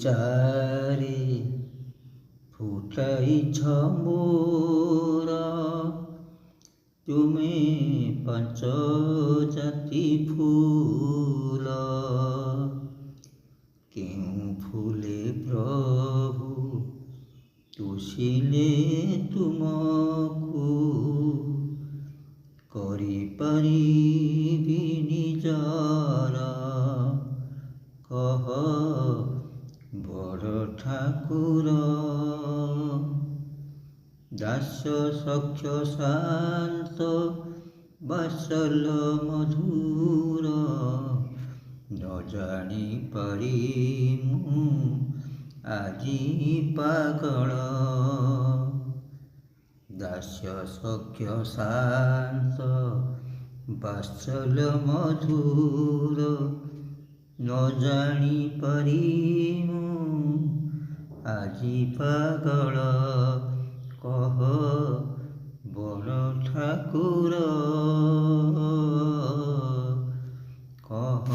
ଚାରେ ଫୁଟାଇଛ ମୋର ତୁମେ ପାଞ୍ଚ ଜାତି ଫୁଲ। କେଉଁ ଫୁଲେ ପ୍ରଭୁ ତୁଷିଲେ ତୁମକୁ କରିପାରିବି ନିଜର। କହ ବଡ଼ ଠାକୁର। ଦାସ ସଖ୍ୟ ଶାନ୍ତ ବାତ୍ସଲ୍ୟ ମଧୁର ନ ଜାଣିପାରି ମୁଁ ଆଜି ପାଗଳ। ଦାସ୍ୟ ସଖ୍ୟ ଶାନ୍ତ ବାତ୍ସଲ୍ୟ ମଧୁର ନ ଜାଣିପାରି ମୁଁ ଆଜି ପାଗଳ। କହ ବଡ଼ ଠାକୁର। କହ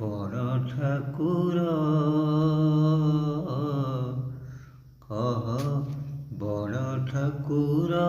ବଡ଼ ଠାକୁର। କହ ବଡ଼ ଠାକୁର।